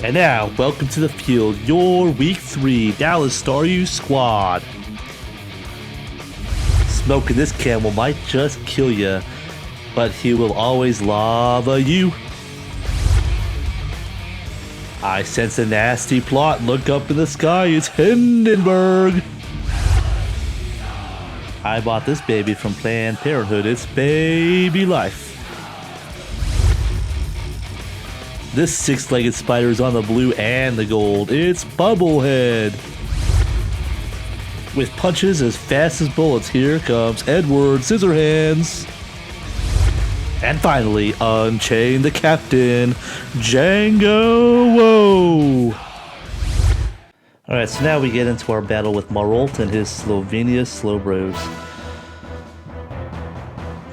And now, welcome to the field, your Week 3 Dallas Staryu squad. Smoking this camel might just kill ya, but he will always lava you. I sense a nasty plot. Look up in the sky, it's Hindenburg. I bought this baby from Planned Parenthood. It's baby life. This six-legged spider is on the blue and the gold. It's Bubblehead. With punches as fast as bullets, here comes Edward Scissorhands. And finally, Unchain the Captain, Django. Alright, so now we get into our battle with Marolt and his Slovenia Slowbros.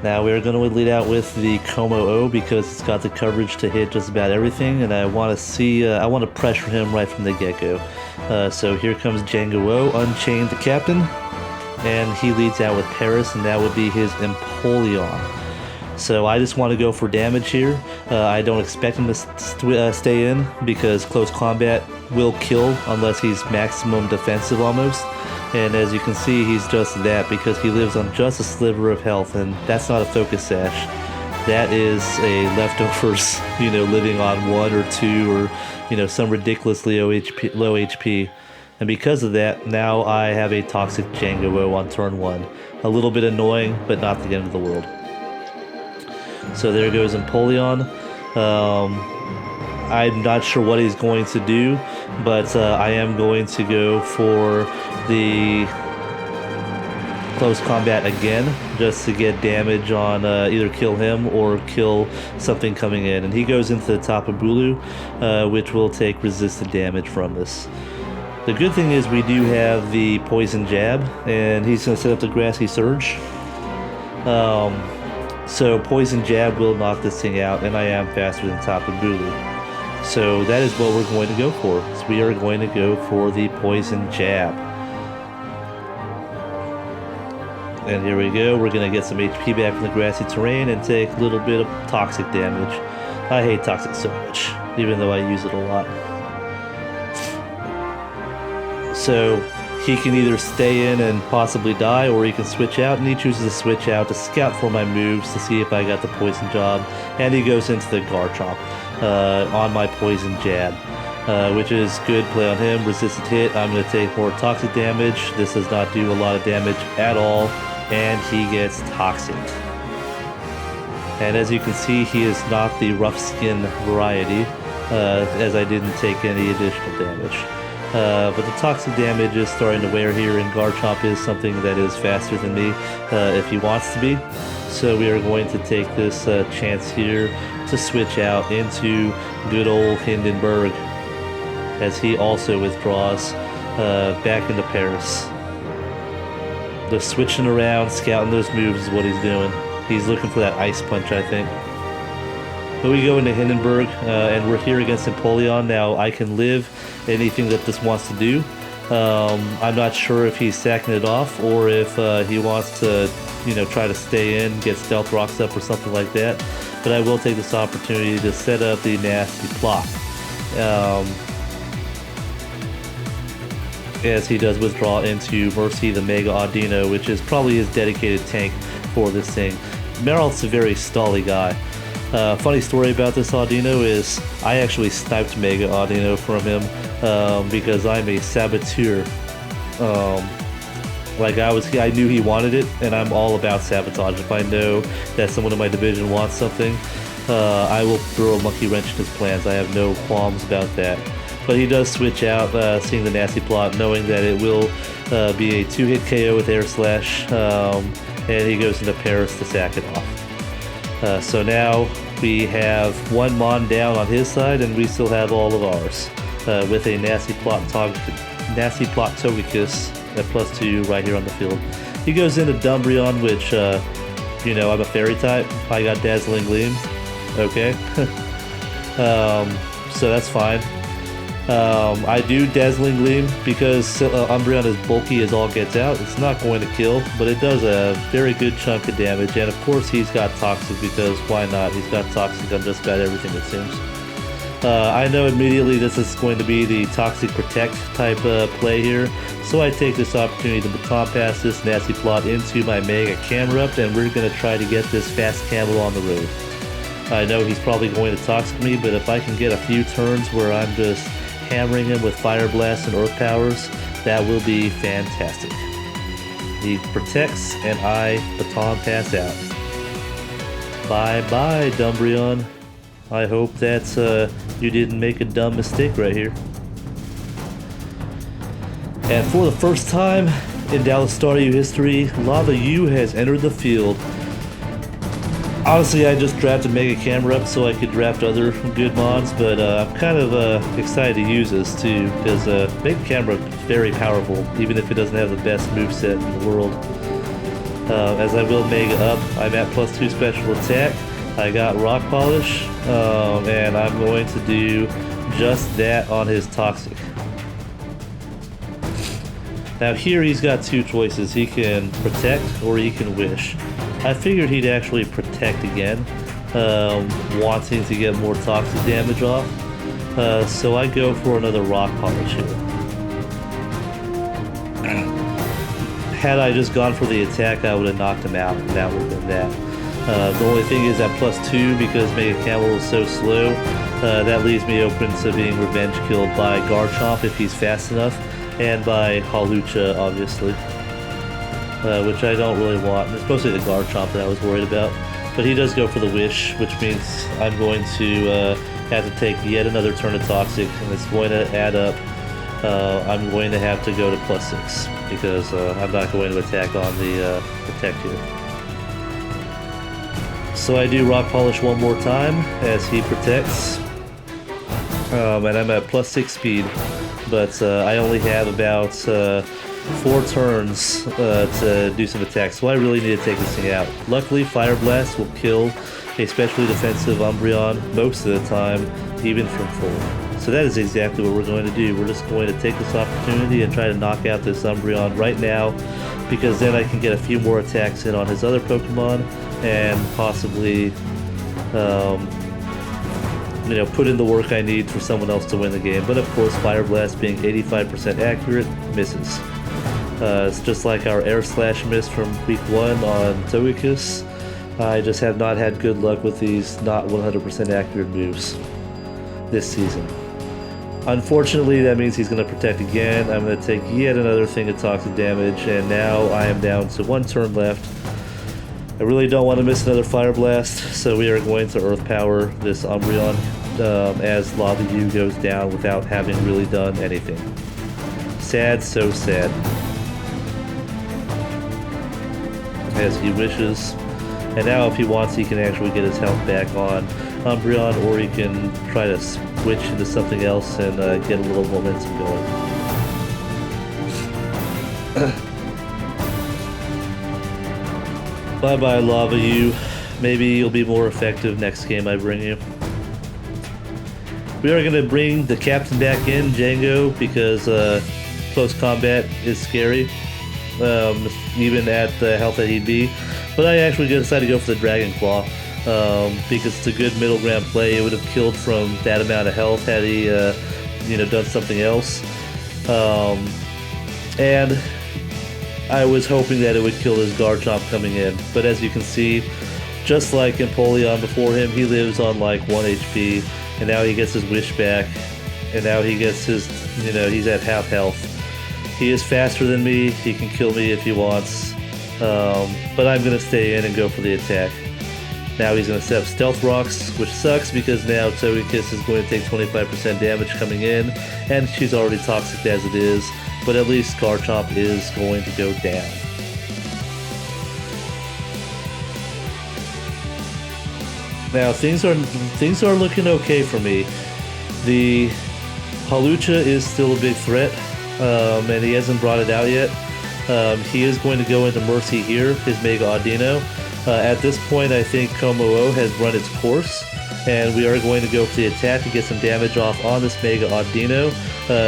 Now we're going to lead out with the Kommo-o because it's got the coverage to hit just about everything, and I want to pressure him right from the get-go. So here comes Django, Unchained the Captain, and he leads out with Paris, and that would be his Empoleon. So I just want to go for damage here. I don't expect him to stay in because close combat will kill unless he's maximum defensive almost. And as you can see, he's just that because he lives on just a sliver of health, and that's not a focus sash. That is a leftovers, living on 1 or 2 or, some ridiculously low HP. And because of that, now I have a toxic Django on turn 1. A little bit annoying, but not the end of the world. So there goes Empoleon. I'm not sure what he's going to do, but I am going to go for the close combat again, just to get damage on either kill him or kill something coming in. And he goes into the top of Bulu, which will take resisted damage from this. The good thing is we do have the poison jab, and he's going to set up the grassy surge. So poison jab will knock this thing out, and I am faster than top of Bulu. So that is what we're going to go for. So we are going to go for the poison jab. And here we go. We're going to get some HP back from the grassy terrain and take a little bit of toxic damage. I hate toxic so much, even though I use it a lot. So he can either stay in and possibly die, or he can switch out, and he chooses to switch out to scout for my moves to see if I got the poison job, and he goes into the Garchomp on my poison jab, which is good play on him. Resisted hit. I'm going to take more toxic damage. This does not do a lot of damage at all, and he gets toxic. And as you can see, he is not the rough skin variety, as I didn't take any additional damage. But the toxic damage is starting to wear here, and Garchomp is something that is faster than me if he wants to be. So we are going to take this chance here to switch out into good old Hindenburg, as he also withdraws back into Paris. The switching around, scouting those moves is what he's doing. He's looking for that ice punch, I think. But we go into Hindenburg, and we're here against Empoleon. Now I can live anything that this wants to do. I'm not sure if he's sacking it off or if he wants to, try to stay in, get stealth rocks up or something like that. But I will take this opportunity to set up the nasty plot. As he does withdraw into Mercy the Mega Audino, which is probably his dedicated tank for this thing. Marolt's a very stally guy. Funny story about this Audino is I actually sniped Mega Audino from him because I'm a saboteur. I knew he wanted it, and I'm all about sabotage. If I know that someone in my division wants something, I will throw a monkey wrench in his plans. I have no qualms about that. But he does switch out, seeing the nasty plot, knowing that it will be a 2-hit KO with Air Slash, and he goes into Paris to sack it off. So now we have one Mon down on his side, and we still have all of ours, with a nasty plot Togekiss at +2 right here on the field. He goes into Dumbreon, which, I'm a fairy type. I got Dazzling Gleam. Okay. So that's fine. I do Dazzling Gleam because Umbreon is bulky as all gets out. It's not going to kill, but it does a very good chunk of damage. And of course he's got Toxic because why not? He's got Toxic on just about everything it seems. I know immediately this is going to be the Toxic Protect type play here, so I take this opportunity to baton pass this nasty plot into my Mega Camerupt, and we're going to try to get this fast Camel on the road. I know he's probably going to Toxic me, but if I can get a few turns where I'm just hammering him with Fire Blast and Earth Powers, that will be fantastic. He protects, and I baton pass out. Bye-bye, Dumbreon. I hope that you didn't make a dumb mistake right here. And for the first time in Dallas Staryu history, Lava U has entered the field. Honestly, I just drafted Mega Camerupt so I could draft other good mons, but I'm kind of excited to use this too, because Mega Camerupt is very powerful, even if it doesn't have the best moveset in the world. As I build Mega up, I'm at +2 special attack. I got Rock Polish, and I'm going to do just that on his Toxic. Now here he's got two choices. He can Protect or he can Wish. I figured he'd actually Protect again, wanting to get more Toxic damage off. So I go for another Rock Polish here. Had I just gone for the attack, I would have knocked him out, and that would have been that. The only thing is at +2, because Mega Camel is so slow, that leaves me open to being revenge killed by Garchomp if he's fast enough, and by Hawlucha, obviously, which I don't really want. It's mostly the Garchomp that I was worried about, but he does go for the Wish, which means I'm going to have to take yet another turn of Toxic, and it's going to add up. I'm going to have to go to +6, because I'm not going to attack on the Protect here. So I do Rock Polish one more time as he protects, and I'm at +6 speed, but I only have about 4 turns to do some attacks, so I really need to take this thing out. Luckily, Fire Blast will kill a specially defensive Umbreon most of the time, even from full. So that is exactly what we're going to do. We're just going to take this opportunity and try to knock out this Umbreon right now, because then I can get a few more attacks in on his other Pokemon and possibly put in the work I need for someone else to win the game. But of course, Fire Blast being 85% accurate misses. It's just like our Air Slash miss from week 1 on Togekiss. I just have not had good luck with these not 100% accurate moves this season. Unfortunately, that means he's going to protect again. I'm going to take yet another thing of Toxic damage, and now I am down to 1 turn left. I really don't want to miss another Fire Blast, so we are going to Earth Power this Umbreon as Lava U goes down without having really done anything. Sad, so sad. As he wishes. And now if he wants, he can actually get his health back on Umbreon, or he can try to switch into something else and get a little momentum going. Bye-bye, Lava U. Maybe you'll be more effective next game I bring you. We are going to bring the captain back in, Django, because close combat is scary, even at the health that he'd be. But I actually decided to go for the Dragon Claw, because it's a good middle ground play. It would have killed from that amount of health had he done something else. And I was hoping that it would kill his Garchomp coming in, but as you can see, just like Empoleon before him, he lives on like 1 HP, and now he gets his Wish back, and now he gets his, he's at half health. He is faster than me, he can kill me if he wants, but I'm going to stay in and go for the attack. Now he's going to set up Stealth Rocks, which sucks because now Togekiss is going to take 25% damage coming in, and she's already toxic as it is. But at least Garchomp is going to go down. Now things are looking okay for me. The Hawlucha is still a big threat, and he hasn't brought it out yet. He is going to go into Mercy here, his Mega Audino. At this point, I think Kommo-o has run its course, and we are going to go for the attack to get some damage off on this Mega Audino,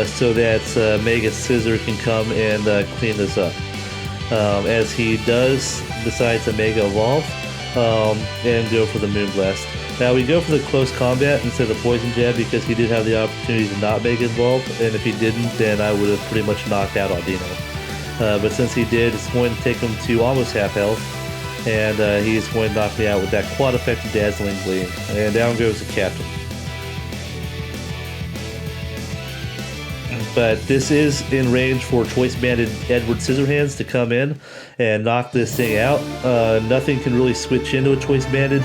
so that Mega Scissor can come and clean this up. As he does decide to Mega Evolve, and go for the Moonblast. Now we go for the close combat instead of the poison jab because he did have the opportunity to not make involved, and if he didn't, then I would have pretty much knocked out Audino. But since he did, it's going to take him to almost half health, and he is going to knock me out with that quad effective Dazzling Gleam. And down goes the Captain. But this is in range for choice-banded Edward Scissorhands to come in and knock this thing out. Nothing can really switch into a choice-banded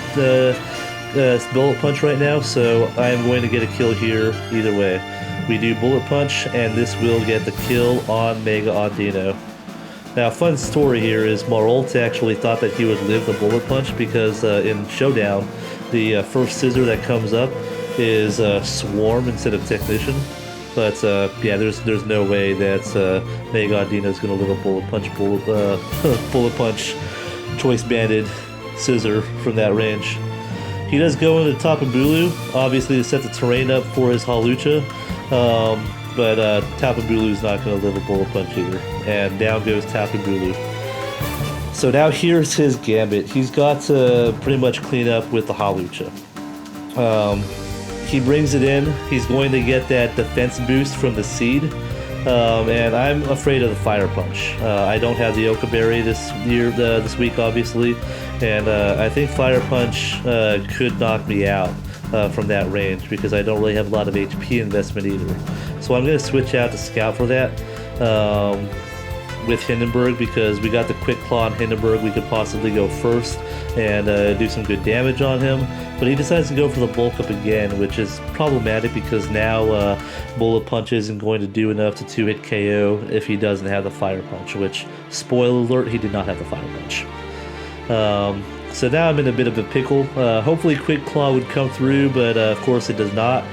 Bullet Punch right now, so I am going to get a kill here either way. We do Bullet Punch, and this will get the kill on Mega Audino. Now, fun story here is Marolt actually thought that he would live the Bullet Punch because in Showdown, the first scissor that comes up is Swarm instead of Technician. But yeah, there's no way that Mega Audino is going to live a Bullet Punch choice-banded scissor from that range. He does go into Tapu Bulu, obviously to set the terrain up for his Hawlucha, but Tapu Bulu is not going to live a Bullet Punch either. And down goes Tapu Bulu. So now here's his gambit. He's got to pretty much clean up with the Hawlucha. He brings it in. He's going to get that defense boost from the seed, and I'm afraid of the Fire Punch. I don't have the Oka Berry this week, obviously, and I think Fire Punch could knock me out from that range because I don't really have a lot of HP investment either. So I'm going to switch out to Scout for that with Hindenburg because we got the Quick Claw on Hindenburg. We could possibly go first and do some good damage on him. But he decides to go for the Bulk Up again, which is problematic because now Bullet Punch isn't going to do enough to 2-hit KO if he doesn't have the Fire Punch, which, spoiler alert, he did not have the Fire Punch. So now I'm in a bit of a pickle. Hopefully Quick Claw would come through, but of course it does not.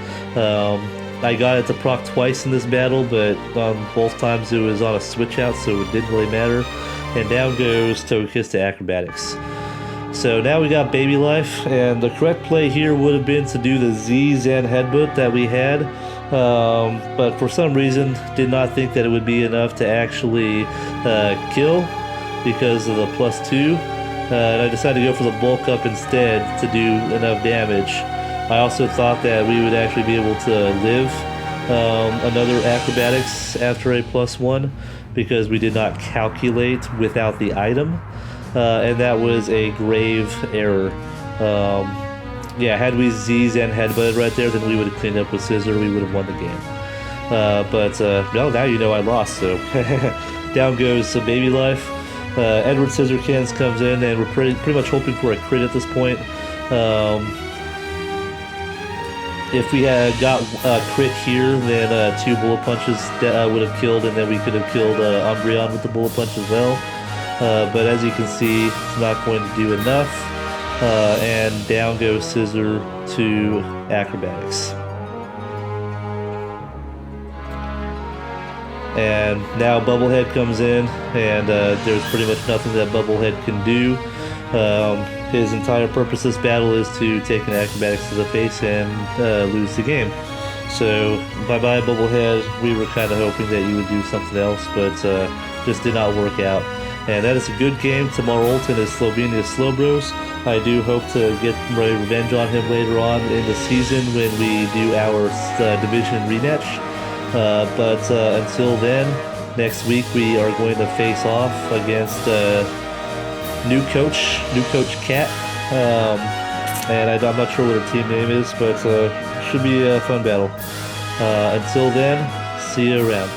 I got it to proc twice in this battle, but both times it was on a switch out, so it didn't really matter. And down goes Togekiss to Acrobatics. So now we got Baby Life, and the correct play here would have been to do the Z-Zen Headbutt that we had, but for some reason did not think that it would be enough to actually kill because of the +2, and I decided to go for the Bulk Up instead to do enough damage. I also thought that we would actually be able to live another Acrobatics after a +1 because we did not calculate without the item. And that was a grave error. Yeah, had we Z-Zen Headbutted right there, then we would have cleaned up with Scissor, we would have won the game. But no, now you know I lost, so down goes Baby Life. Edward Scissorhands comes in, and we're pretty much hoping for a crit at this point. If we had got a crit here, then 2 Bullet Punches would have killed, and then we could have killed Umbreon with the Bullet Punch as well. But as you can see, it's not going to do enough, and down goes Scissor to Acrobatics. And now Bubblehead comes in, and there's pretty much nothing that Bubblehead can do. His entire purpose this battle is to take an Acrobatics to the face and lose the game. So bye-bye Bubblehead. We were kind of hoping that you would do something else, but just did not work out. And that is a good game to Marolt and his Slovenia Slowbros. I do hope to get revenge on him later on in the season when we do our division rematch. But until then, next week we are going to face off against new coach Cat. And I'm not sure what her team name is, but should be a fun battle. Until then, see you around.